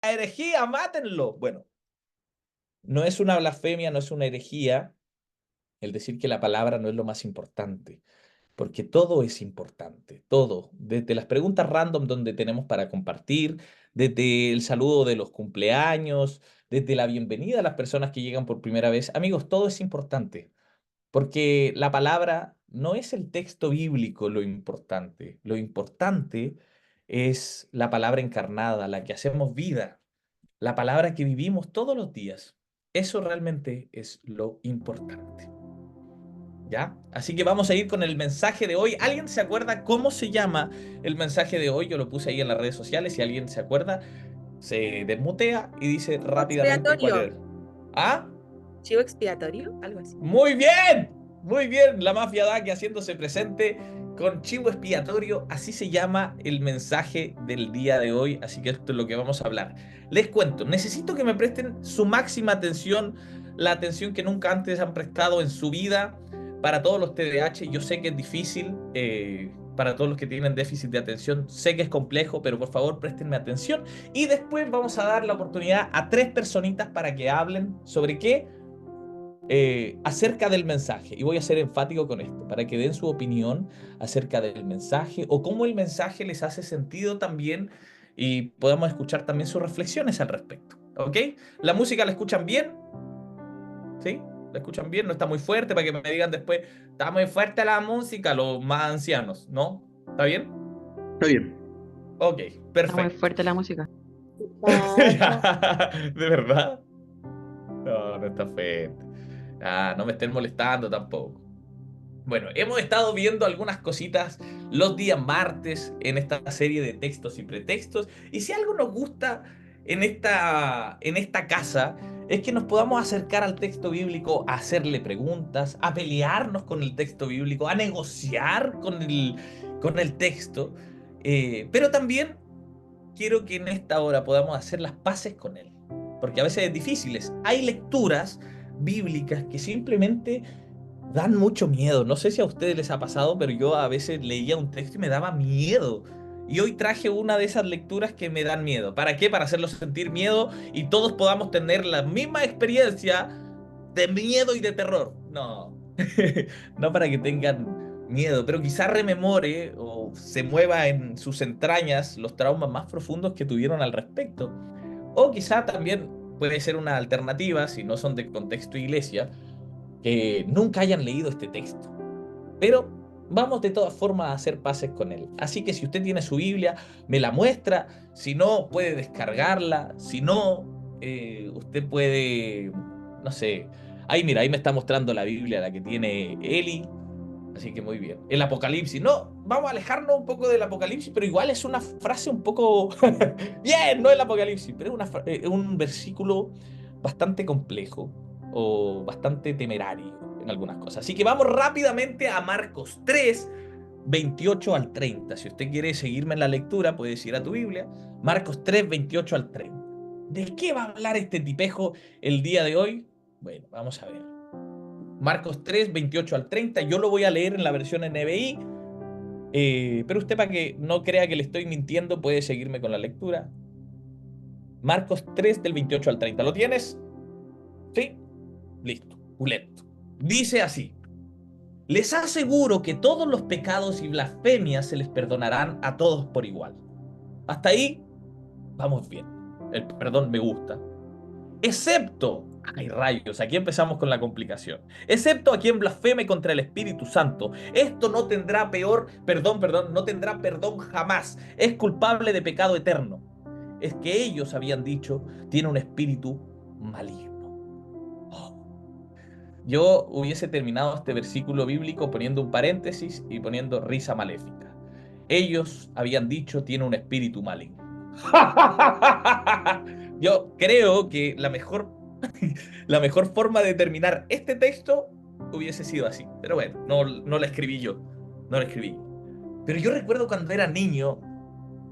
herejía, mátenlo. Bueno, no es una blasfemia, no es una herejía el decir que la palabra no es lo más importante, porque todo es importante, todo, desde las preguntas random donde tenemos para compartir, desde el saludo de los cumpleaños, desde la bienvenida a las personas que llegan por primera vez. Amigos, todo es importante, porque la palabra no es el texto bíblico lo importante es la palabra encarnada, la que hacemos vida, la palabra que vivimos todos los días. Eso realmente es lo importante. ¿Ya? Así que vamos a ir con el mensaje de hoy. ¿Alguien se acuerda cómo se llama el mensaje de hoy? Yo lo puse ahí en las redes sociales. Si alguien se acuerda, se desmutea y dice Chivo rápidamente cuál expiatorio. era. ¿Ah? Chivo expiatorio, algo así. Muy bien, muy bien. La mafia Daki haciéndose presente con chivo expiatorio. Así se llama el mensaje del día de hoy. Así que esto es lo que vamos a hablar. Les cuento, necesito que me presten su máxima atención, la atención que nunca antes han prestado en su vida para todos los TDAH. Yo sé que es difícil para todos los que tienen déficit de atención. Sé que es complejo, pero por favor préstenme atención. Y después vamos a dar la oportunidad a tres personitas para que hablen sobre qué acerca del mensaje. Y voy a ser enfático con esto, para que den su opinión acerca del mensaje o cómo el mensaje les hace sentido también y podamos escuchar también sus reflexiones al respecto. ¿Ok? ¿La música la escuchan bien? ¿Sí? ¿La escuchan bien? No está muy fuerte para que me digan después, está muy fuerte la música, los más ancianos, ¿no? ¿Está bien? Está bien. Ok, Está muy perfecto. fuerte la música. Ya, ¿de verdad? No, no está fuerte. Ah, no me estén molestando tampoco. Bueno, hemos estado viendo algunas cositas los días martes en esta serie de textos y pretextos. Y si algo nos gusta en esta casa es que nos podamos acercar al texto bíblico a hacerle preguntas, a pelearnos con el texto bíblico, a negociar con el texto. Pero también quiero que en esta hora podamos hacer las paces con él. Porque a veces es difícil. Hay lecturas bíblicas que simplemente dan mucho miedo. No sé si a ustedes les ha pasado, pero yo a veces leía un texto y me daba miedo. Y hoy traje una de esas lecturas que me dan miedo. ¿Para qué? Para hacerlos sentir miedo y todos podamos tener la misma experiencia de miedo y de terror. No, no para que tengan miedo, pero quizá rememore o se mueva en sus entrañas los traumas más profundos que tuvieron al respecto. O quizá también puede ser una alternativa, si no son de contexto iglesia, que nunca hayan leído este texto. Pero vamos de todas formas a hacer paces con él. Así que si usted tiene su Biblia, me la muestra. Si no, puede descargarla. Si no, usted puede, no sé. Ahí mira, ahí me está mostrando la Biblia, la que tiene Eli. Así que muy bien. El Apocalipsis. No, vamos a alejarnos un poco del Apocalipsis, pero igual es una frase un poco... Bien, no el Apocalipsis, pero es un versículo bastante complejo o bastante temerario en algunas cosas. Así que vamos rápidamente a Marcos 3, 28 al 30. Si usted quiere seguirme en la lectura, puedes ir a tu Biblia. Marcos 3, 28 al 30. ¿De qué va a hablar este tipejo el día de hoy? Bueno, vamos a ver. Marcos 3, 28 al 30. Yo lo voy a leer en la versión NBI, pero usted para que no crea que le estoy mintiendo puede seguirme con la lectura. Marcos 3 del 28 al 30. ¿Lo tienes? ¿Sí? Listo. Juleto. Dice así. Les aseguro que todos los pecados y blasfemias se les perdonarán a todos por igual. Hasta ahí vamos bien. El perdón me gusta. Excepto, ay rayos, aquí empezamos con la complicación. Excepto a quien blasfeme contra el Espíritu Santo. Esto no tendrá no tendrá perdón jamás. Es culpable de pecado eterno. Es que ellos habían dicho, tiene un espíritu maligno. Oh. Yo hubiese terminado este versículo bíblico poniendo un paréntesis y poniendo risa maléfica. Ellos habían dicho, tiene un espíritu maligno. Yo creo que la mejor forma de terminar este texto hubiese sido así. Pero bueno, no la escribí yo. No la escribí yo. Pero yo recuerdo cuando era niño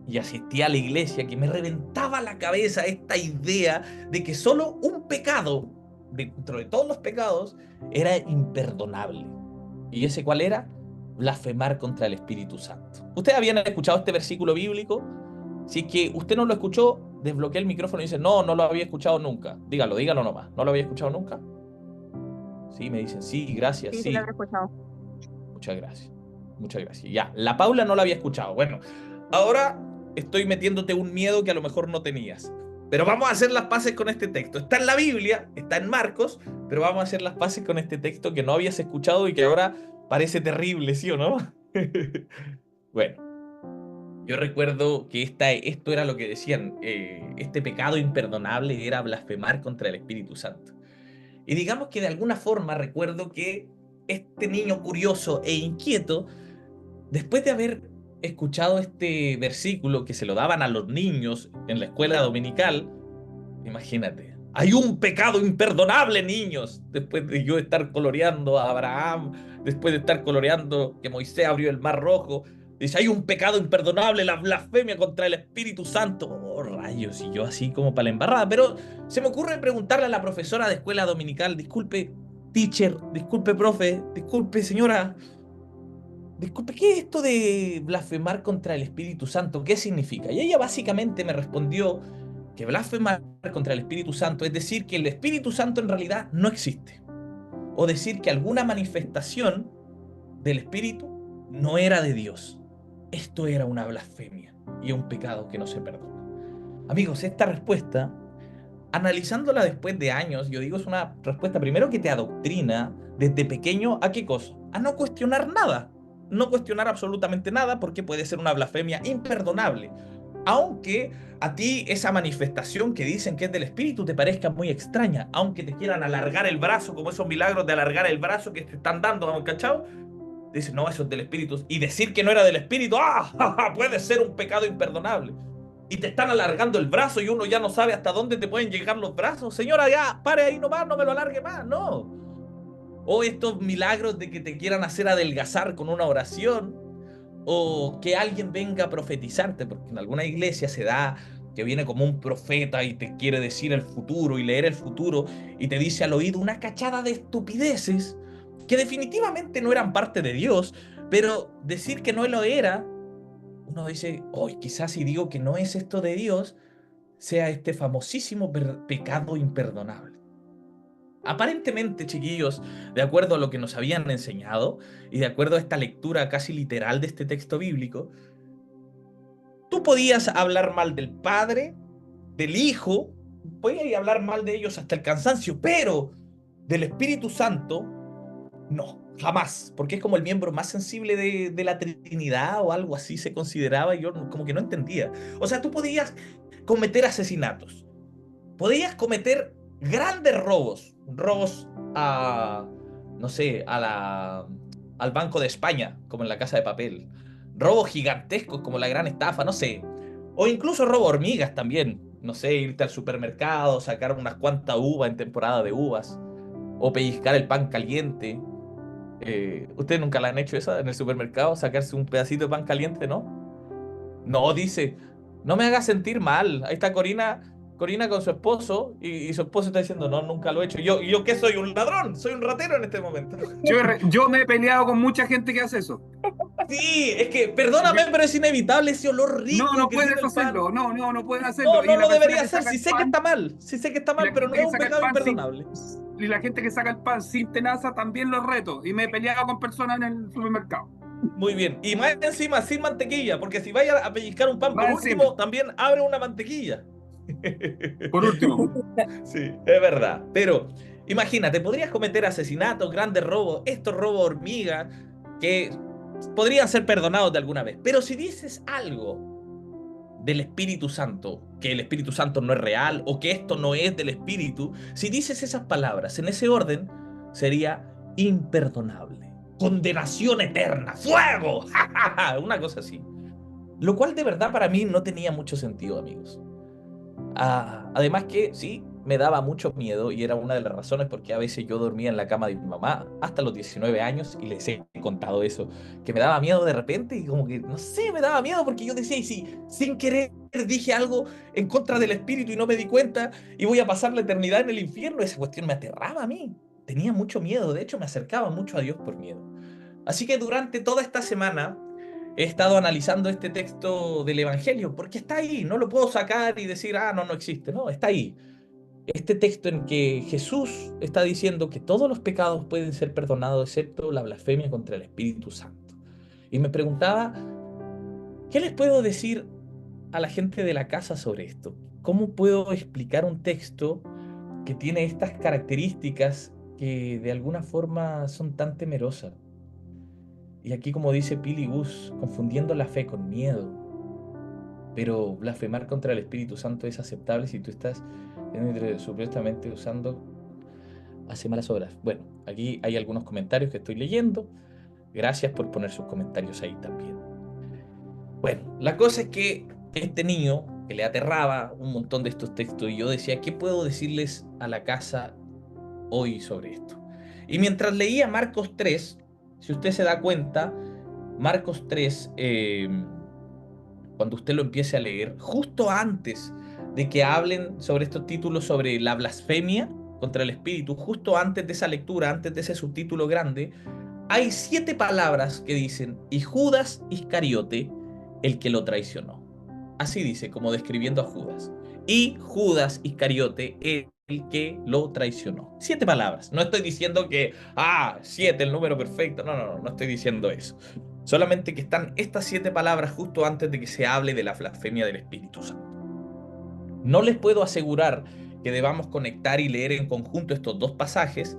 y asistía a la iglesia que me reventaba la cabeza esta idea de que solo un pecado, dentro de todos los pecados, era imperdonable. ¿Y ese cuál era? Blasfemar contra el Espíritu Santo. ¿Ustedes habían escuchado este versículo bíblico? Si es que usted no lo escuchó, desbloqueé el micrófono y dice, no, no lo había escuchado nunca. Dígalo, dígalo nomás. ¿No lo había escuchado nunca? Sí, me dicen, sí, gracias, Sí, sí lo sí. había escuchado. Muchas gracias. Muchas gracias. Ya, la Paula no la había escuchado. Bueno, ahora estoy metiéndote un miedo que a lo mejor no tenías. Pero vamos a hacer las paces con este texto. Está en la Biblia, está en Marcos, pero vamos a hacer las paces con este texto que no habías escuchado y que ahora parece terrible, ¿sí o no? Bueno, yo recuerdo que esto era lo que decían, este pecado imperdonable era blasfemar contra el Espíritu Santo. Y digamos que de alguna forma recuerdo que este niño curioso e inquieto, después de haber escuchado este versículo que se lo daban a los niños en la escuela dominical, imagínate, hay un pecado imperdonable, niños, después de yo estar coloreando a Abraham, después de estar coloreando que Moisés abrió el mar rojo, dice, hay un pecado imperdonable, la blasfemia contra el Espíritu Santo. Oh, rayos, y yo así como para la embarrada, pero se me ocurre preguntarle a la profesora de escuela dominical, disculpe, teacher, disculpe, profe, disculpe, señora, disculpe, ¿qué es esto de blasfemar contra el Espíritu Santo? ¿Qué significa? Y ella básicamente me respondió que blasfemar contra el Espíritu Santo es decir que el Espíritu Santo en realidad no existe. O decir que alguna manifestación del Espíritu no era de Dios. Esto era una blasfemia y un pecado que no se perdona. Amigos, esta respuesta, analizándola después de años, yo digo, es una respuesta primero que te adoctrina desde pequeño a qué cosa? A no cuestionar nada. No cuestionar absolutamente nada porque puede ser una blasfemia imperdonable. Aunque a ti esa manifestación que dicen que es del Espíritu te parezca muy extraña, aunque te quieran alargar el brazo, como esos milagros de alargar el brazo que te están dando, ¿me cachado? Dicen, no, eso es del Espíritu. Y decir que no era del Espíritu, ¡ah! Puede ser un pecado imperdonable. Y te están alargando el brazo y uno ya no sabe hasta dónde te pueden llegar los brazos. Señora, ya, pare ahí nomás, no me lo alargue más, no. O estos milagros de que te quieran hacer adelgazar con una oración, o que alguien venga a profetizarte, porque en alguna iglesia se da que viene como un profeta y te quiere decir el futuro y leer el futuro y te dice al oído una cachada de estupideces que definitivamente no eran parte de Dios, pero decir que no lo era, uno dice, hoy quizás si digo que no es esto de Dios, sea este famosísimo pecado imperdonable. Aparentemente, chiquillos, de acuerdo a lo que nos habían enseñado y de acuerdo a esta lectura casi literal de este texto bíblico, tú podías hablar mal del Padre, del Hijo, podías hablar mal de ellos hasta el cansancio, pero del Espíritu Santo, no, jamás, porque es como el miembro más sensible de la Trinidad o algo así se consideraba y yo como que no entendía. O sea, tú podías cometer asesinatos, podías cometer grandes robos, robos a, no sé, al Banco de España, como en la Casa de Papel, robos gigantescos como la Gran Estafa, no sé, o incluso robo hormigas también, no sé, irte al supermercado, sacar unas cuantas uvas en temporada de uvas, o pellizcar el pan caliente. ¿Ustedes nunca la han hecho esa en el supermercado? Sacarse un pedacito de pan caliente, ¿no? No, dice, no me hagas sentir mal. Ahí está Corina con su esposo y su esposo está diciendo, no, nunca lo he hecho. ¿Yo qué soy? ¿Un ladrón? Soy un ratero en este momento. Yo me he peleado con mucha gente que hace eso. Sí, es que, perdóname, pero es inevitable ese olor No, rico no que tiene puedes el pan. hacerlo. No, no, no pueden No, hacerlo. no Y la lo persona debería que hacer. saca Si el sé que pan, está mal, si sé que está y mal, la pero gente no es que un saca el pecado pan sin, imperdonable. y la gente que saca el pan sin tenaza también lo reto. Y me he peleado con personas en el supermercado. Muy bien. Y más encima, sin mantequilla, porque si vaya a pellizcar un pan, por Más encima, último, también abre una mantequilla. por último. Sí, es verdad. Pero imagínate, podrías cometer asesinatos, grandes robos, estos robos hormiga, que podrían ser perdonados de alguna vez. Pero si dices algo del Espíritu Santo, que el Espíritu Santo no es real o que esto no es del Espíritu, si dices esas palabras en ese orden, sería imperdonable. Condenación eterna, fuego, una cosa así. Lo cual de verdad para mí no tenía mucho sentido, amigos. Además que sí, me daba mucho miedo y era una de las razones por qué a veces yo dormía en la cama de mi mamá hasta los 19 años y les he contado eso, que me daba miedo de repente y como que, no sé, me daba miedo porque yo decía, y si sin querer dije algo en contra del espíritu y no me di cuenta y voy a pasar la eternidad en el infierno, esa cuestión me aterraba a mí. Tenía mucho miedo, de hecho me acercaba mucho a Dios por miedo. Así que durante toda esta semana he estado analizando este texto del Evangelio, porque está ahí, no lo puedo sacar y decir, ah, no, no existe, no, está ahí. Este texto en que Jesús está diciendo que todos los pecados pueden ser perdonados excepto la blasfemia contra el Espíritu Santo. Y me preguntaba, ¿qué les puedo decir a la gente de la casa sobre esto? ¿Cómo puedo explicar un texto que tiene estas características que de alguna forma son tan temerosas? Y aquí, como dice Pili Gus, confundiendo la fe con miedo. Pero blasfemar contra el Espíritu Santo es aceptable si tú estás supuestamente usando hace malas obras. Bueno, aquí hay algunos comentarios que estoy leyendo. Gracias por poner sus comentarios ahí también. Bueno, la cosa es que este niño que le aterraba un montón de estos textos y yo decía, ¿qué puedo decirles a la casa hoy sobre esto? Y mientras leía Marcos 3, si usted se da cuenta, Marcos 3, cuando usted lo empiece a leer, justo antes de que hablen sobre estos títulos sobre la blasfemia contra el Espíritu, justo antes de esa lectura, antes de ese subtítulo grande, hay 7 palabras que dicen, y Judas Iscariote, el que lo traicionó. Así dice, como describiendo a Judas. Y Judas Iscariote, el que lo traicionó. 7 palabras. No estoy diciendo que, 7, el número perfecto. No, no, no, no estoy diciendo eso. Solamente que están estas 7 palabras justo antes de que se hable de la blasfemia del Espíritu Santo. No les puedo asegurar que debamos conectar y leer en conjunto estos dos pasajes,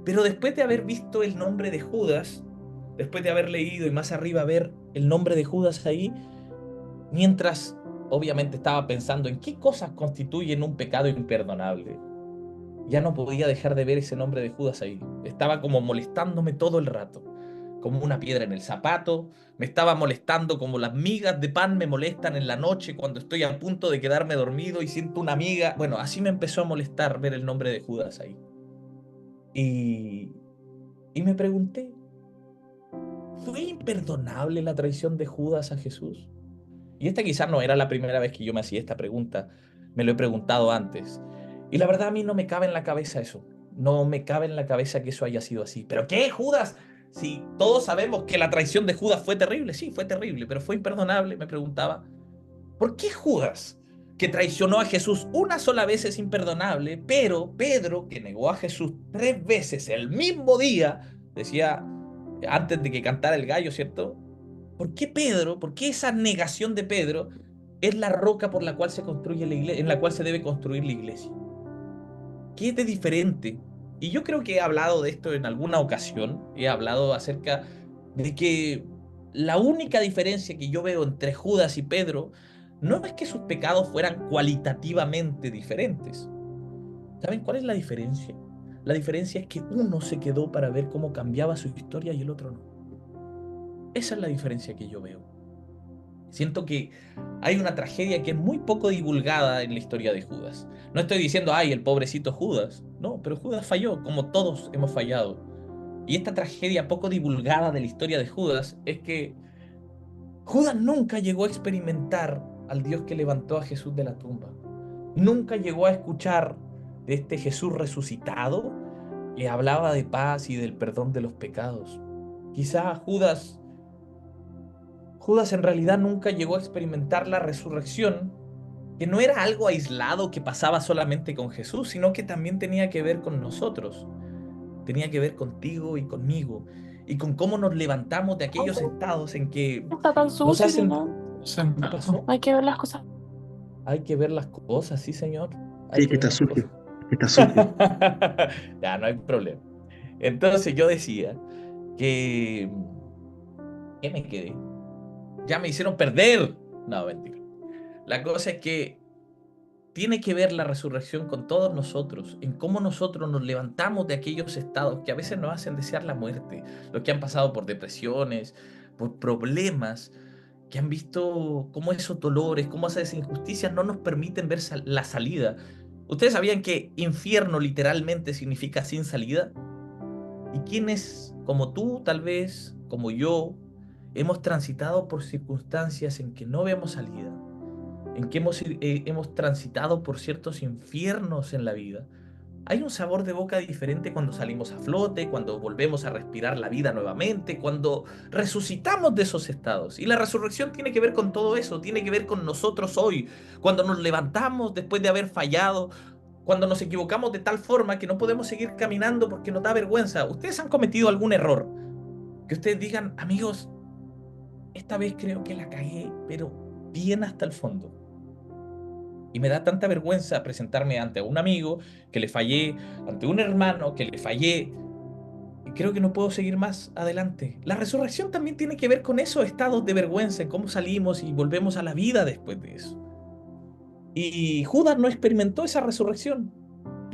pero después de haber visto el nombre de Judas, después de haber leído y más arriba ver el nombre de Judas ahí, mientras obviamente estaba pensando en qué cosas constituyen un pecado imperdonable, ya no podía dejar de ver ese nombre de Judas ahí. Estaba como molestándome todo el rato, como una piedra en el zapato. Me estaba molestando como las migas de pan me molestan en la noche cuando estoy a punto de quedarme dormido y siento una miga. Bueno, así me empezó a molestar ver el nombre de Judas ahí. Y me pregunté, ¿fue imperdonable la traición de Judas a Jesús? Y esta quizás no era la primera vez que yo me hacía esta pregunta, me lo he preguntado antes. Y la verdad a mí no me cabe en la cabeza eso, no me cabe en la cabeza que eso haya sido así. ¿Pero qué, Judas? Si todos sabemos que la traición de Judas fue terrible, sí, fue terrible, pero fue imperdonable, me preguntaba. ¿Por qué Judas, que traicionó a Jesús una sola vez, es imperdonable, pero Pedro, que negó a Jesús 3 veces el mismo día, decía antes de que cantara el gallo, ¿cierto? ¿Por qué Pedro, por qué esa negación de Pedro es la roca por la cual se construye la iglesia, en la cual se debe construir la iglesia? ¿Qué es de diferente? Y yo creo que he hablado de esto en alguna ocasión, he hablado acerca de que la única diferencia que yo veo entre Judas y Pedro no es que sus pecados fueran cualitativamente diferentes. ¿Saben cuál es la diferencia? La diferencia es que uno se quedó para ver cómo cambiaba su historia y el otro no. Esa es la diferencia que yo veo. Siento que hay una tragedia que es muy poco divulgada en la historia de Judas. No estoy diciendo, ay, el pobrecito Judas. No, pero Judas falló, como todos hemos fallado. Y esta tragedia poco divulgada de la historia de Judas es que Judas nunca llegó a experimentar al Dios que levantó a Jesús de la tumba. Nunca llegó a escuchar de este Jesús resucitado que hablaba de paz y del perdón de los pecados. Quizás Judas en realidad nunca llegó a experimentar la resurrección, que no era algo aislado que pasaba solamente con Jesús, sino que también tenía que ver con nosotros, tenía que ver contigo y conmigo, y con cómo nos levantamos de aquellos estados en que No está tan nos sucio, hacen... ¿no? ¿Qué pasó? Hay que ver las cosas. Hay que ver las cosas, sí, señor. Hay Sí, que que ver está las sucio. cosas. Que está sucio. Ya, no hay problema. Entonces yo decía que... ¿Qué me quedé? Ya me hicieron perder. No, mentira. La cosa es que tiene que ver la resurrección con todos nosotros, en cómo nosotros nos levantamos de aquellos estados que a veces nos hacen desear la muerte, los que han pasado por depresiones, por problemas, que han visto cómo esos dolores, cómo esas injusticias no nos permiten ver la salida. ¿Ustedes sabían que infierno literalmente significa sin salida? ¿Y quienes, como tú, tal vez, como yo, hemos transitado por circunstancias en que no vemos salida, en que hemos transitado por ciertos infiernos en la vida? Hay un sabor de boca diferente cuando salimos a flote, cuando volvemos a respirar la vida nuevamente, cuando resucitamos de esos estados. Y la resurrección tiene que ver con todo eso, tiene que ver con nosotros hoy, cuando nos levantamos después de haber fallado, cuando nos equivocamos de tal forma que no podemos seguir caminando porque nos da vergüenza. ¿Ustedes han cometido algún error? Que ustedes digan, amigos, esta vez creo que la cagué, pero bien hasta el fondo. Y me da tanta vergüenza presentarme ante un amigo que le fallé, ante un hermano que le fallé, y creo que no puedo seguir más adelante. La resurrección también tiene que ver con esos estados de vergüenza, en cómo salimos y volvemos a la vida después de eso. Y Judas no experimentó esa resurrección,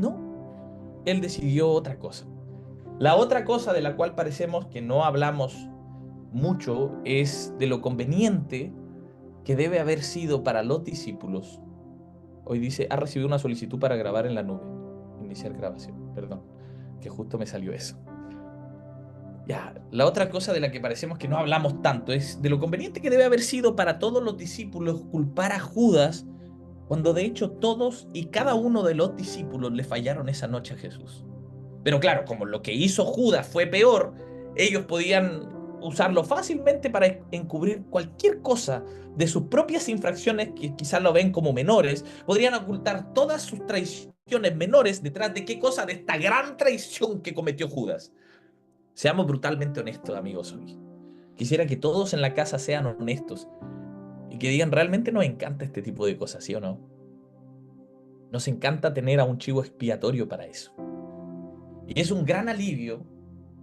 ¿no? Él decidió otra cosa. La otra cosa de la cual parecemos que no hablamos mucho es de lo conveniente que debe haber sido para los discípulos. Hoy dice, ha recibido una solicitud para grabar en la nube. Iniciar grabación, perdón, que justo me salió eso. Ya, la otra cosa de la que parecemos que no hablamos tanto es de lo conveniente que debe haber sido para todos los discípulos culpar a Judas, cuando de hecho todos y cada uno de los discípulos le fallaron esa noche a Jesús. Pero claro, como lo que hizo Judas fue peor, ellos podían usarlo fácilmente para encubrir cualquier cosa de sus propias infracciones que quizás lo ven como menores. Podrían ocultar todas sus traiciones menores detrás de qué cosa, de esta gran traición que cometió Judas. Seamos brutalmente honestos, amigos, hoy. Quisiera que todos en la casa sean honestos y que digan, realmente nos encanta este tipo de cosas, ¿sí o no? Nos encanta tener a un chivo expiatorio para eso. Y es un gran alivio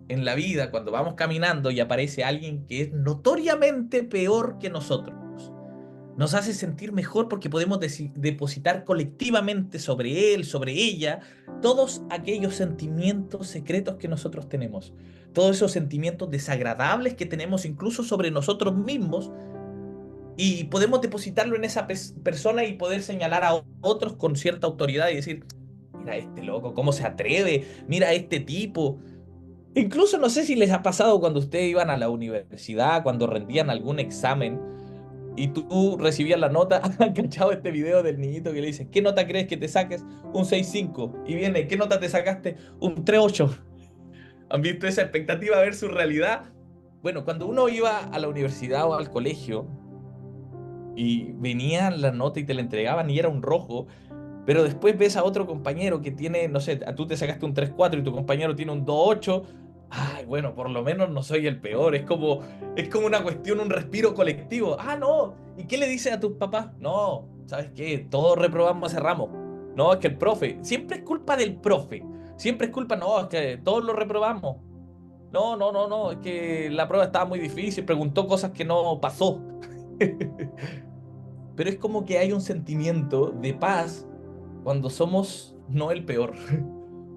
en la vida cuando vamos caminando y aparece alguien que es notoriamente peor que nosotros. Nos hace sentir mejor porque podemos depositar colectivamente sobre él, sobre ella, todos aquellos sentimientos secretos que nosotros tenemos. Todos esos sentimientos desagradables que tenemos incluso sobre nosotros mismos, y podemos depositarlo en esa persona y poder señalar a otros con cierta autoridad y decir, mira este loco, cómo se atreve, mira este tipo. Incluso no sé si les ha pasado cuando ustedes iban a la universidad, cuando rendían algún examen y tú recibías la nota. ¿Han cachado este video del niñito que le dice, ¿qué nota crees que te saques? Un 6,5. Y viene, ¿qué nota te sacaste? Un 3,8. ¿Han visto esa expectativa de ver su realidad? Bueno, cuando uno iba a la universidad o al colegio y venía la nota y te la entregaban y era un rojo, pero después ves a otro compañero que tiene, no sé, tú te sacaste un 3,4 y tu compañero tiene un 2,8. Ay, bueno, por lo menos no soy el peor. Es como una cuestión, un respiro colectivo. Ah, no. ¿Y qué le dices a tus papás? No, ¿sabes qué? Todos reprobamos ese ramo. No, es que el profe. Siempre es culpa del profe. Siempre es culpa, no, es que todos lo reprobamos. No, no, no, no, es que la prueba estaba muy difícil, preguntó cosas que no pasó. Pero es como que hay un sentimiento de paz cuando somos no el peor,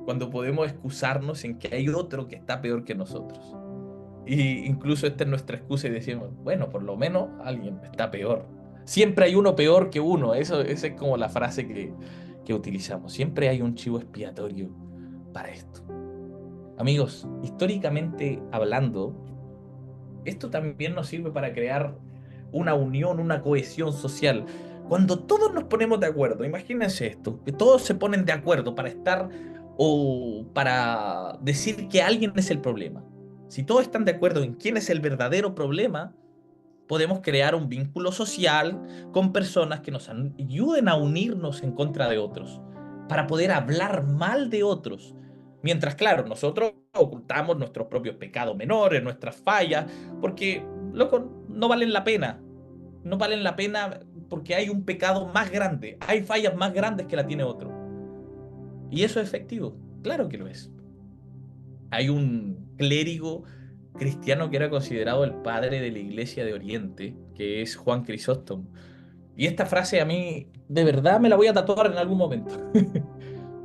cuando podemos excusarnos en que hay otro que está peor que nosotros. Y incluso esta es nuestra excusa y decimos, bueno, por lo menos alguien está peor. Siempre hay uno peor que uno, esa es como la frase que utilizamos. Siempre hay un chivo expiatorio para esto. Amigos, históricamente hablando, esto también nos sirve para crear una unión, una cohesión social. Cuando todos nos ponemos de acuerdo, imagínense esto, que todos se ponen de acuerdo para estar o para decir que alguien es el problema. Si todos están de acuerdo en quién es el verdadero problema, podemos crear un vínculo social con personas que nos ayuden a unirnos en contra de otros, para poder hablar mal de otros. Mientras, claro, nosotros ocultamos nuestros propios pecados menores, nuestras fallas, porque, loco, no valen la pena. No valen la pena porque hay un pecado más grande, hay fallas más grandes que la tiene otro. ¿Y eso es efectivo? Claro que lo es. Hay un clérigo cristiano que era considerado el padre de la Iglesia de Oriente, que es Juan Crisóstomo. Y esta frase a mí, de verdad, me la voy a tatuar en algún momento.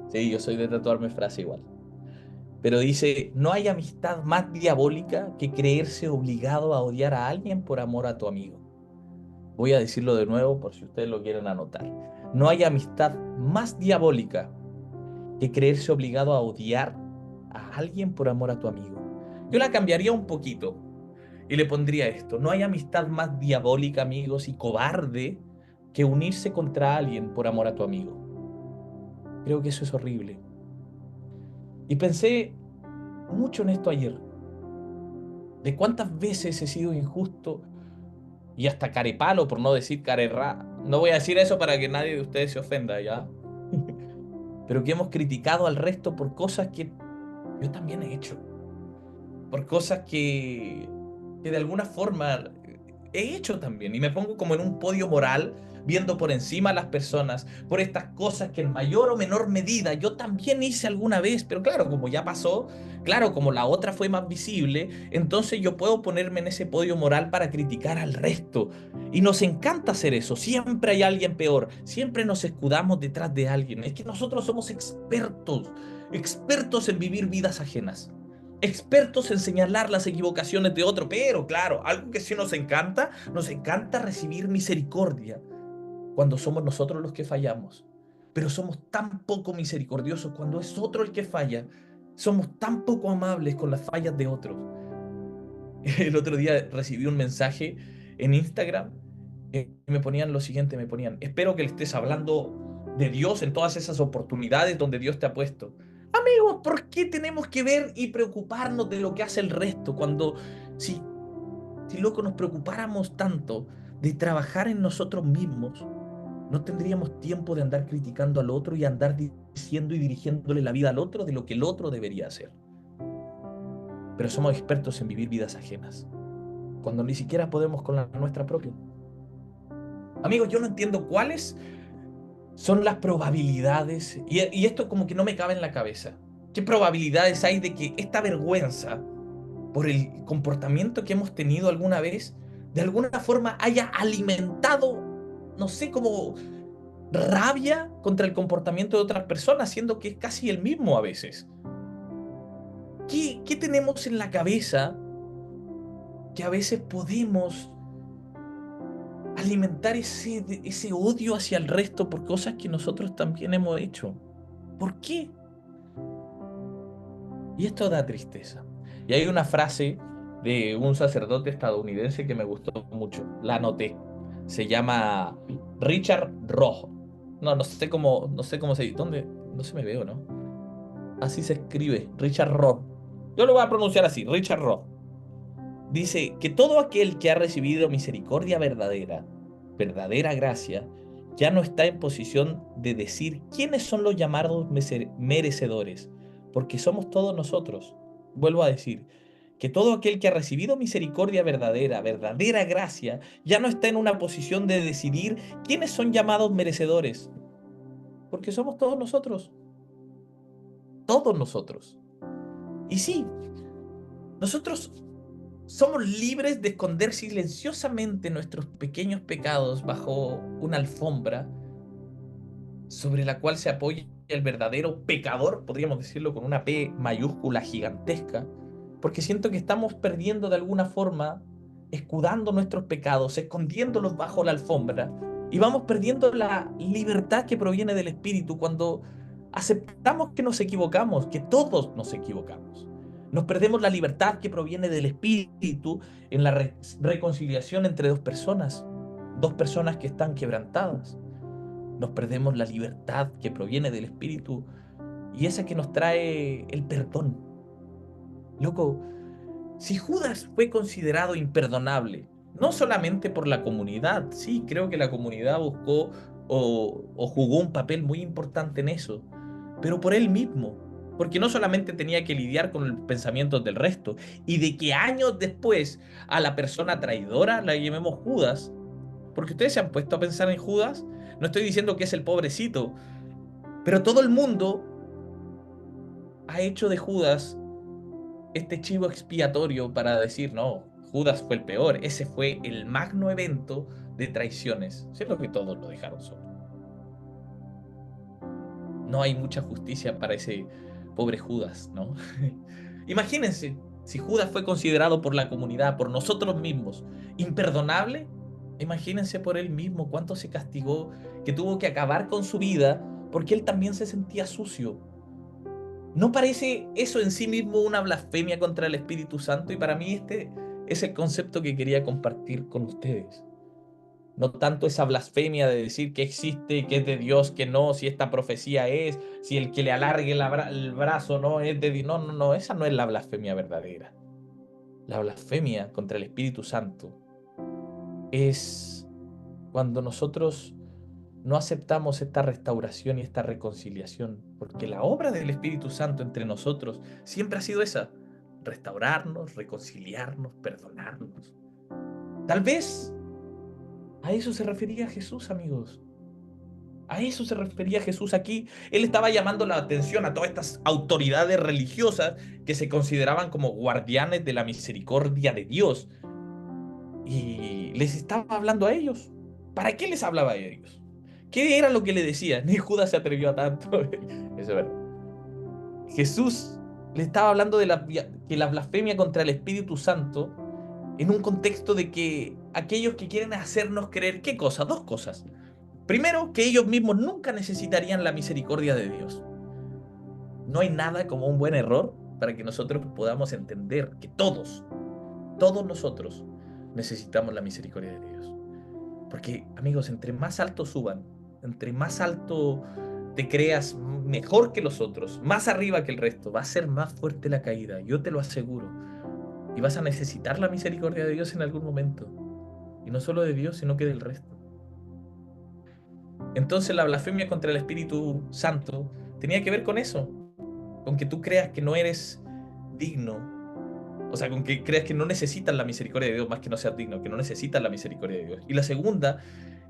Sí, yo soy de tatuarme frase igual. Pero dice, no hay amistad más diabólica que creerse obligado a odiar a alguien por amor a tu amigo. Voy a decirlo de nuevo por si ustedes lo quieren anotar. No hay amistad más diabólica que creerse obligado a odiar a alguien por amor a tu amigo. Yo la cambiaría un poquito y le pondría esto. No hay amistad más diabólica, amigos, y cobarde que unirse contra alguien por amor a tu amigo. Creo que eso es horrible. Y pensé mucho en esto ayer, de cuántas veces he sido injusto y hasta carepalo, por no decir carerra. No voy a decir eso para que nadie de ustedes se ofenda, ¿ya? Pero que hemos criticado al resto por cosas que yo también he hecho, por cosas que de alguna forma he hecho también. Y me pongo como en un podio moral, viendo por encima a las personas, por estas cosas que en mayor o menor medida yo también hice alguna vez. Pero claro, como ya pasó, claro, como la otra fue más visible, entonces yo puedo ponerme en ese podio moral para criticar al resto. Y nos encanta hacer eso. Siempre hay alguien peor. Siempre nos escudamos detrás de alguien. Es que nosotros somos expertos, expertos en vivir vidas ajenas, expertos en señalar las equivocaciones de otro. Pero claro, algo que sí nos encanta recibir misericordia cuando somos nosotros los que fallamos. Pero somos tan poco misericordiosos cuando es otro el que falla. Somos tan poco amables con las fallas de otros. El otro día recibí un mensaje en Instagram y me ponían lo siguiente, me ponían: espero que le estés hablando de Dios en todas esas oportunidades donde Dios te ha puesto. Amigos, ¿por qué tenemos que ver y preocuparnos de lo que hace el resto cuando si, si loco nos preocupáramos tanto de trabajar en nosotros mismos, no tendríamos tiempo de andar criticando al otro y andar diciendo y dirigiéndole la vida al otro de lo que el otro debería hacer? Pero somos expertos en vivir vidas ajenas, cuando ni siquiera podemos con la nuestra propia. Amigos, yo no entiendo cuáles son las probabilidades, y esto como que no me cabe en la cabeza. ¿Qué probabilidades hay de que esta vergüenza por el comportamiento que hemos tenido alguna vez, de alguna forma haya alimentado, no sé, como rabia contra el comportamiento de otras personas, siendo que es casi el mismo a veces? ¿Qué tenemos en la cabeza que a veces podemos alimentar ese odio hacia el resto por cosas que nosotros también hemos hecho? ¿Por qué? Y esto da tristeza. Y hay una frase de un sacerdote estadounidense que me gustó mucho. La anoté. Se llama Richard Rohr. No sé cómo se dice. ¿Dónde? No se me veo, ¿no? Así se escribe, Richard Rohr. Yo lo voy a pronunciar así, Richard Rohr. Dice que todo aquel que ha recibido misericordia verdadera, verdadera gracia, ya no está en posición de decir quiénes son los llamados merecedores, porque somos todos nosotros. Vuelvo a decir, que todo aquel que ha recibido misericordia verdadera, verdadera gracia, ya no está en una posición de decidir quiénes son llamados merecedores, porque somos todos nosotros. Todos nosotros. Y sí, nosotros somos libres de esconder silenciosamente nuestros pequeños pecados bajo una alfombra sobre la cual se apoya el verdadero pecador, podríamos decirlo con una P mayúscula gigantesca, porque siento que estamos perdiendo de alguna forma, escudando nuestros pecados, escondiéndolos bajo la alfombra, y vamos perdiendo la libertad que proviene del Espíritu cuando aceptamos que nos equivocamos, que todos nos equivocamos. Nos perdemos la libertad que proviene del Espíritu en la reconciliación entre dos personas que están quebrantadas. Nos perdemos la libertad que proviene del Espíritu y esa que nos trae el perdón. Loco, si Judas fue considerado imperdonable, no solamente por la comunidad, sí, creo que la comunidad buscó o jugó un papel muy importante en eso, pero por él mismo, porque no solamente tenía que lidiar con los pensamientos del resto, y de que años después a la persona traidora la llamemos Judas, porque ustedes se han puesto a pensar en Judas. No estoy diciendo que es el pobrecito, pero todo el mundo ha hecho de Judas este chivo expiatorio para decir: no, Judas fue el peor, ese fue el magno evento de traiciones. Siento que todos lo dejaron solo. No hay mucha justicia para ese pobre Judas, ¿no? Imagínense, si Judas fue considerado por la comunidad, por nosotros mismos, imperdonable, imagínense por él mismo cuánto se castigó, que tuvo que acabar con su vida porque él también se sentía sucio. ¿No parece eso en sí mismo una blasfemia contra el Espíritu Santo? Y para mí este es el concepto que quería compartir con ustedes. No tanto esa blasfemia de decir que existe, que es de Dios, que no, si esta profecía es, si el que le alargue el brazo no es de Dios. No, no, no, esa no es la blasfemia verdadera. La blasfemia contra el Espíritu Santo es cuando nosotros no aceptamos esta restauración y esta reconciliación, porque la obra del Espíritu Santo entre nosotros siempre ha sido esa: restaurarnos, reconciliarnos, perdonarnos. Tal vez a eso se refería Jesús, amigos. A eso se refería Jesús aquí. Él estaba llamando la atención a todas estas autoridades religiosas que se consideraban como guardianes de la misericordia de Dios. Y les estaba hablando a ellos. ¿Para qué les hablaba a ellos? ¿Qué era lo que le decía? Ni Judas se atrevió a tanto. Eso es verdad. Jesús le estaba hablando de que la blasfemia contra el Espíritu Santo en un contexto de que aquellos que quieren hacernos creer, ¿qué cosa? Dos cosas. Primero, que ellos mismos nunca necesitarían la misericordia de Dios. No hay nada como un buen error para que nosotros podamos entender que todos nosotros necesitamos la misericordia de Dios. Porque, amigos, entre más alto suban, entre más alto te creas mejor que los otros, más arriba que el resto, va a ser más fuerte la caída, yo te lo aseguro. Y vas a necesitar la misericordia de Dios en algún momento. Y no solo de Dios, sino que del resto. Entonces la blasfemia contra el Espíritu Santo tenía que ver con eso, con que tú creas que no eres digno, o sea, con que creas que no necesitas la misericordia de Dios, más que no seas digno, que no necesitas la misericordia de Dios. Y la segunda,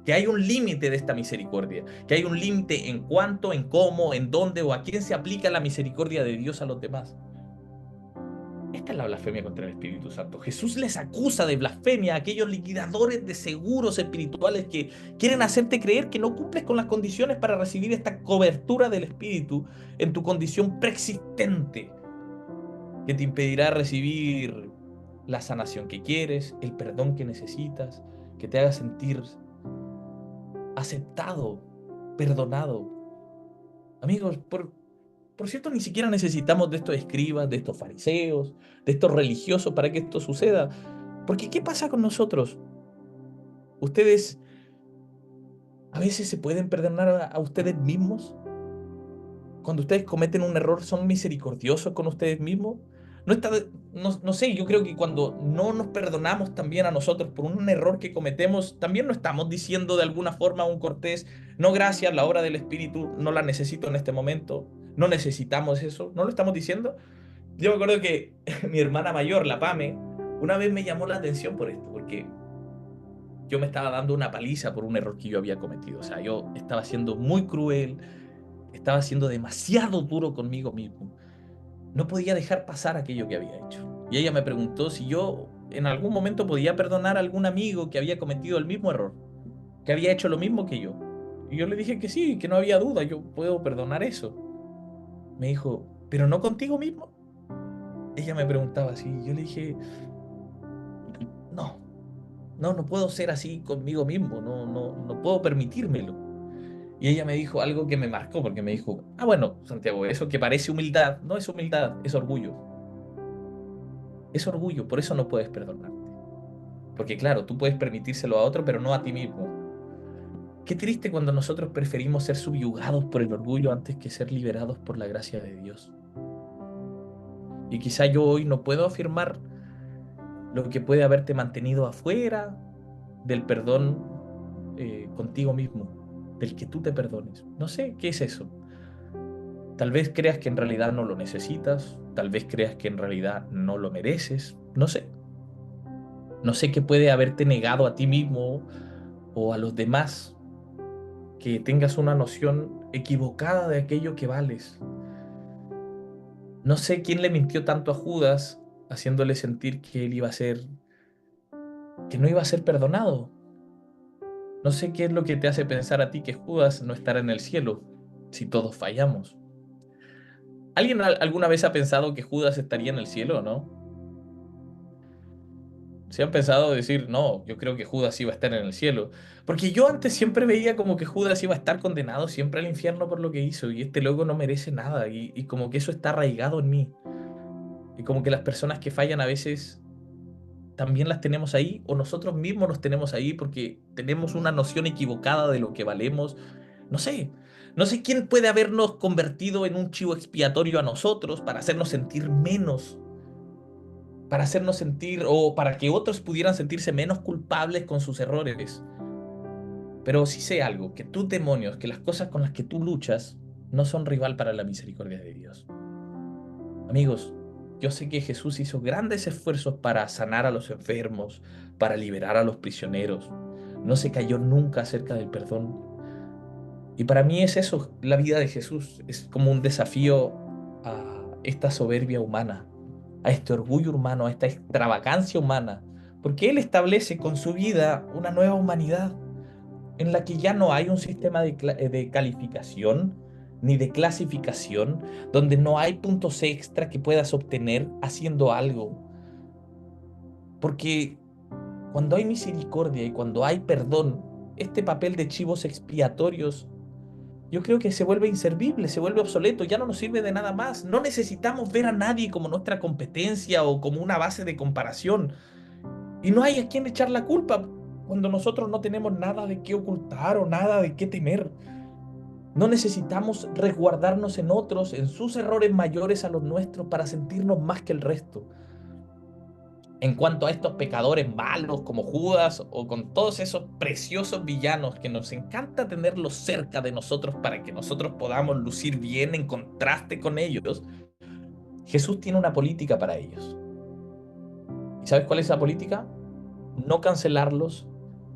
que hay un límite de esta misericordia, que hay un límite en cuánto, en cómo, en dónde o a quién se aplica la misericordia de Dios a los demás. Esta es la blasfemia contra el Espíritu Santo. Jesús les acusa de blasfemia a aquellos liquidadores de seguros espirituales que quieren hacerte creer que no cumples con las condiciones para recibir esta cobertura del Espíritu en tu condición preexistente, que te impedirá recibir la sanación que quieres, el perdón que necesitas, que te haga sentir aceptado, perdonado. Amigos, por cierto, ni siquiera necesitamos de estos escribas, de estos fariseos, de estos religiosos para que esto suceda. Porque ¿qué pasa con nosotros? Ustedes a veces se pueden perdonar a ustedes mismos. Cuando ustedes cometen un error, ¿son misericordiosos con ustedes mismos? No sé, yo creo que cuando no nos perdonamos también a nosotros por un error que cometemos, también no estamos diciendo de alguna forma a un Cortés: no, gracias, la obra del Espíritu no la necesito en este momento, no necesitamos eso, ¿no lo estamos diciendo? Yo me acuerdo que mi hermana mayor, la Pame, una vez me llamó la atención por esto, porque yo me estaba dando una paliza por un error que yo había cometido. O sea, yo estaba siendo muy cruel, estaba siendo demasiado duro conmigo mismo. No podía dejar pasar aquello que había hecho. Y ella me preguntó si yo en algún momento podía perdonar a algún amigo que había cometido el mismo error, que había hecho lo mismo que yo. Y yo le dije que sí, que no había duda, yo puedo perdonar eso. Me dijo: ¿pero no contigo mismo? Ella me preguntaba así. Yo le dije: no, no puedo ser así conmigo mismo, no puedo permitírmelo. Y ella me dijo algo que me marcó, porque me dijo: ah, bueno, Santiago, eso que parece humildad, no es humildad, es orgullo. Es orgullo, por eso no puedes perdonarte. Porque claro, tú puedes permitírselo a otro, pero no a ti mismo. Qué triste cuando nosotros preferimos ser subyugados por el orgullo antes que ser liberados por la gracia de Dios. Y quizá yo hoy no puedo afirmar lo que puede haberte mantenido afuera del perdón contigo mismo, del que tú te perdones. No sé qué es eso. Tal vez creas que en realidad no lo necesitas, tal vez creas que en realidad no lo mereces, no sé. No sé qué puede haberte negado a ti mismo o a los demás, que tengas una noción equivocada de aquello que vales. No sé quién le mintió tanto a Judas, haciéndole sentir que él iba a ser, que no iba a ser perdonado. No sé qué es lo que te hace pensar a ti que Judas no estará en el cielo si todos fallamos. ¿Alguien alguna vez ha pensado que Judas estaría en el cielo o no? ¿Se han pensado decir: no, yo creo que Judas iba a estar en el cielo? Porque yo antes siempre veía como que Judas iba a estar condenado siempre al infierno por lo que hizo, y este loco no merece nada, y como que eso está arraigado en mí. Y como que las personas que fallan a veces también las tenemos ahí, o nosotros mismos nos tenemos ahí porque tenemos una noción equivocada de lo que valemos. No sé, no sé quién puede habernos convertido en un chivo expiatorio a nosotros para hacernos sentir menos, para hacernos sentir o para que otros pudieran sentirse menos culpables con sus errores. Pero sí sé algo, que tus demonios, que las cosas con las que tú luchas, no son rival para la misericordia de Dios. Amigos, yo sé que Jesús hizo grandes esfuerzos para sanar a los enfermos, para liberar a los prisioneros. No se cayó nunca acerca del perdón. Y para mí es eso, la vida de Jesús. Es como un desafío a esta soberbia humana, a este orgullo humano, a esta extravagancia humana. Porque Él establece con su vida una nueva humanidad en la que ya no hay un sistema de calificación ni de clasificación, donde no hay puntos extra que puedas obtener haciendo algo. Porque cuando hay misericordia y cuando hay perdón, este papel de chivos expiatorios, yo creo que se vuelve inservible, se vuelve obsoleto, ya no nos sirve de nada más. No necesitamos ver a nadie como nuestra competencia o como una base de comparación. Y no hay a quien echar la culpa cuando nosotros no tenemos nada de qué ocultar o nada de qué temer. No necesitamos resguardarnos en otros, en sus errores mayores a los nuestros para sentirnos más que el resto. En cuanto a estos pecadores malos como Judas o con todos esos preciosos villanos que nos encanta tenerlos cerca de nosotros para que nosotros podamos lucir bien en contraste con ellos, Jesús tiene una política para ellos. ¿Y sabes cuál es esa política? No cancelarlos,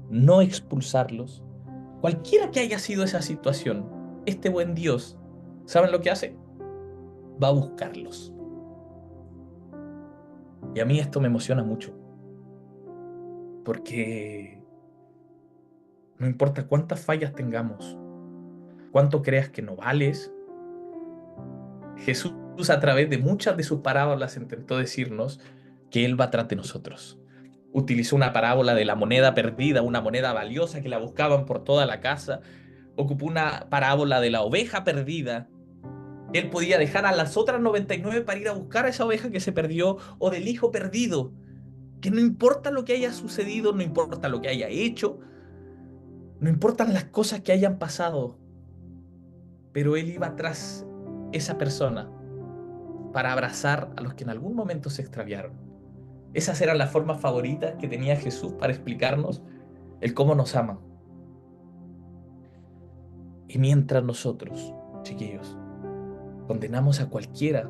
no expulsarlos. Cualquiera que haya sido esa situación, este buen Dios, ¿saben lo que hace? Va a buscarlos. Y a mí esto me emociona mucho, porque no importa cuántas fallas tengamos, cuánto creas que no vales, Jesús a través de muchas de sus parábolas intentó decirnos que Él va tras de nosotros. Utilizó una parábola de la moneda perdida, una moneda valiosa que la buscaban por toda la casa. Ocupó una parábola de la oveja perdida. Él podía dejar a las otras 99 para ir a buscar a esa oveja que se perdió, o del hijo perdido, que no importa lo que haya sucedido, no importa lo que haya hecho, no importan las cosas que hayan pasado, pero él iba tras esa persona para abrazar a los que en algún momento se extraviaron. Esas eran las formas favoritas que tenía Jesús para explicarnos el cómo nos ama. Y mientras nosotros, chiquillos, condenamos a cualquiera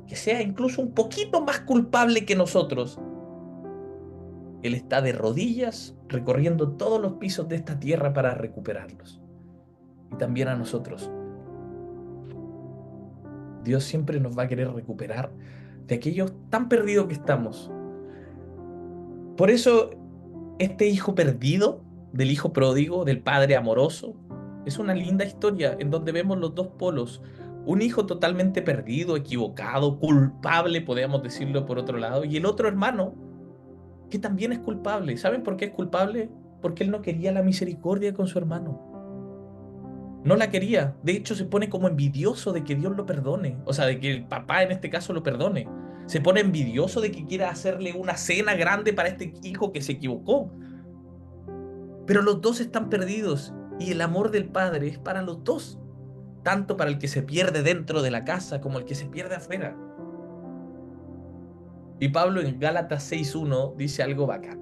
que sea incluso un poquito más culpable que nosotros, Él está de rodillas recorriendo todos los pisos de esta tierra para recuperarlos. Y también a nosotros. Dios siempre nos va a querer recuperar de aquellos tan perdidos que estamos. Por eso, este hijo perdido, del hijo pródigo, del padre amoroso, es una linda historia en donde vemos los dos polos. Un hijo totalmente perdido, equivocado, culpable, podríamos decirlo por otro lado, y el otro hermano que también es culpable. ¿Saben por qué es culpable? Porque él no quería la misericordia con su hermano. No la quería. De hecho, se pone como envidioso de que Dios lo perdone. O sea, de que el papá en este caso lo perdone. Se pone envidioso de que quiera hacerle una cena grande para este hijo que se equivocó. Pero los dos están perdidos y el amor del padre es para los dos. Tanto para el que se pierde dentro de la casa como el que se pierde afuera. Y Pablo en Gálatas 6:1 dice algo bacán.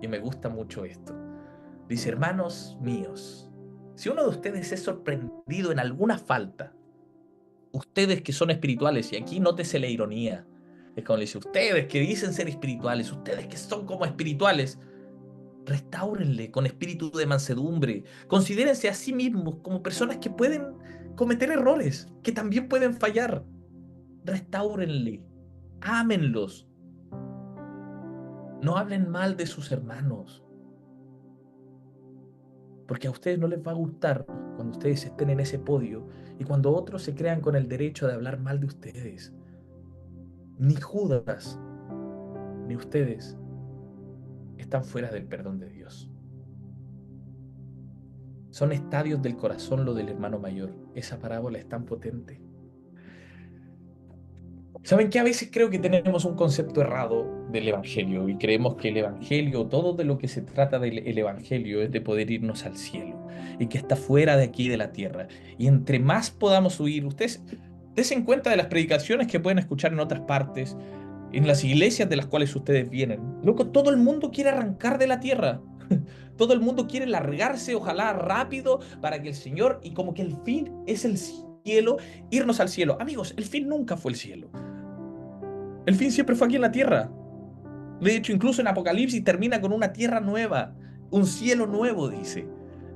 Y me gusta mucho esto. Dice, hermanos míos, si uno de ustedes es sorprendido en alguna falta, ustedes que son espirituales, y aquí nótese la ironía, es como le dice, ustedes que dicen ser espirituales, ustedes que son como espirituales, restáurenle con espíritu de mansedumbre, considérense a sí mismos como personas que pueden cometer errores, que también pueden fallar, restáurenle, ámenlos, no hablen mal de sus hermanos. Porque a ustedes no les va a gustar cuando ustedes estén en ese podio y cuando otros se crean con el derecho de hablar mal de ustedes. Ni Judas, ni ustedes están fuera del perdón de Dios. Son estadios del corazón lo del hermano mayor. Esa parábola es tan potente. ¿Saben qué? A veces creo que tenemos un concepto errado del Evangelio y creemos que el Evangelio, todo de lo que se trata del el Evangelio es de poder irnos al cielo y que está fuera de aquí de la tierra. Y entre más podamos huir, ustedes dense cuenta de las predicaciones que pueden escuchar en otras partes, en las iglesias de las cuales ustedes vienen. Loco, todo el mundo quiere arrancar de la tierra. Todo el mundo quiere largarse, ojalá rápido, para que el Señor, y como que el fin es el cielo, irnos al cielo. Amigos, el fin nunca fue el cielo. El fin siempre fue aquí en la tierra. De hecho, incluso en Apocalipsis termina con una tierra nueva, un cielo nuevo, dice.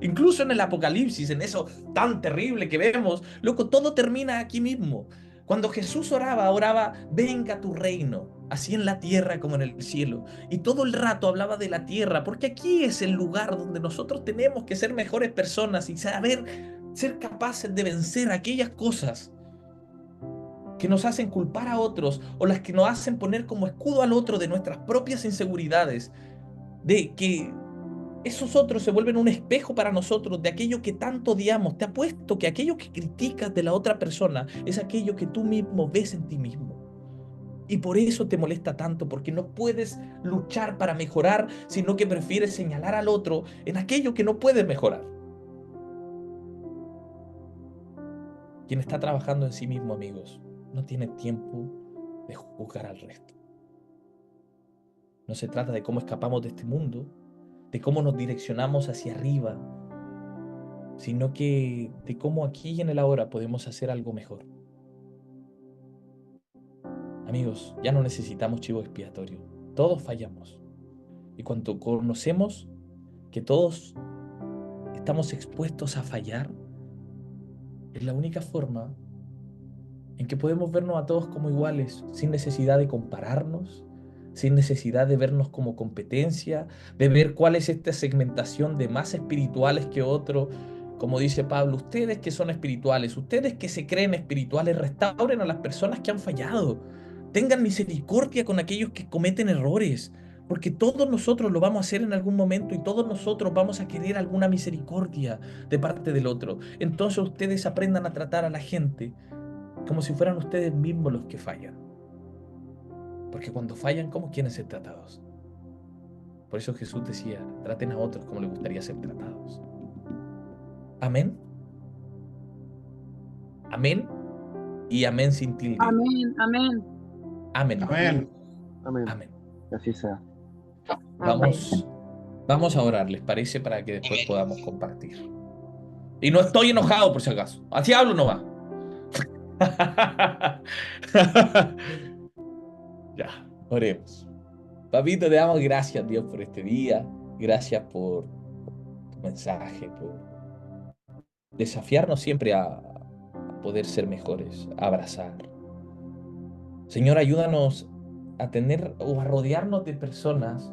Incluso en el Apocalipsis, en eso tan terrible que vemos, loco, todo termina aquí mismo. Cuando Jesús oraba, venga tu reino, así en la tierra como en el cielo. Y todo el rato hablaba de la tierra, porque aquí es el lugar donde nosotros tenemos que ser mejores personas y saber, ser capaces de vencer aquellas cosas que nos hacen culpar a otros o las que nos hacen poner como escudo al otro de nuestras propias inseguridades, de que esos otros se vuelven un espejo para nosotros de aquello que tanto odiamos. Te apuesto que aquello que criticas de la otra persona es aquello que tú mismo ves en ti mismo. Y por eso te molesta tanto, porque no puedes luchar para mejorar, sino que prefieres señalar al otro en aquello que no puedes mejorar. Quien está trabajando en sí mismo, amigos, no tiene tiempo de juzgar al resto. No se trata de cómo escapamos de este mundo, de cómo nos direccionamos hacia arriba, sino que de cómo aquí y en el ahora podemos hacer algo mejor. Amigos, ya no necesitamos chivo expiatorio. Todos fallamos. Y cuando conocemos que todos estamos expuestos a fallar, es la única forma en que podemos vernos a todos como iguales, sin necesidad de compararnos, sin necesidad de vernos como competencia, de ver cuál es esta segmentación de más espirituales que otro. Como dice Pablo, ustedes que son espirituales, ustedes que se creen espirituales, restauren a las personas que han fallado. Tengan misericordia con aquellos que cometen errores, porque todos nosotros lo vamos a hacer en algún momento y todos nosotros vamos a querer alguna misericordia de parte del otro. Entonces ustedes aprendan a tratar a la gente como si fueran ustedes mismos los que fallan. Porque cuando fallan, ¿cómo quieren ser tratados? Por eso Jesús decía, traten a otros como les gustaría ser tratados. Amén. Amén y amén sin tilde. Amén, amén. Amén. Amén. Amén. Amén. Que así sea. Vamos a orar, ¿les parece? Para que después podamos compartir. Y no estoy enojado, por si acaso. Así hablo nomás. Ya, oremos. Papito, te damos gracias, Dios, por este día. Gracias por tu mensaje, por desafiarnos siempre a poder ser mejores, a abrazar. Señor, ayúdanos a tener o a rodearnos de personas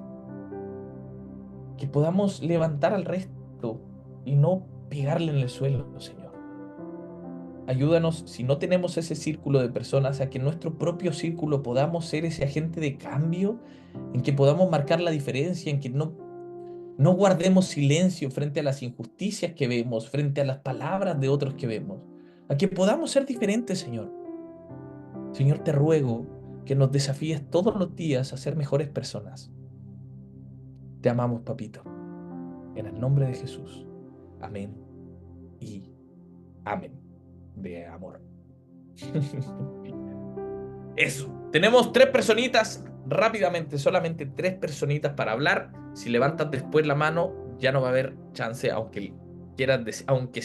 que podamos levantar al resto y no pegarle en el suelo, Señor. Ayúdanos, si no tenemos ese círculo de personas, a que en nuestro propio círculo podamos ser ese agente de cambio, en que podamos marcar la diferencia, en que no guardemos silencio frente a las injusticias que vemos, frente a las palabras de otros que vemos, a que podamos ser diferentes, Señor. Señor, te ruego que nos desafíes todos los días a ser mejores personas. Te amamos, papito. En el nombre de Jesús. Amén y amén. De amor. Eso. Tenemos 3 personitas rápidamente, solamente 3 personitas para hablar. Si levantas después la mano, ya no va a haber chance, aunque quieras, aunque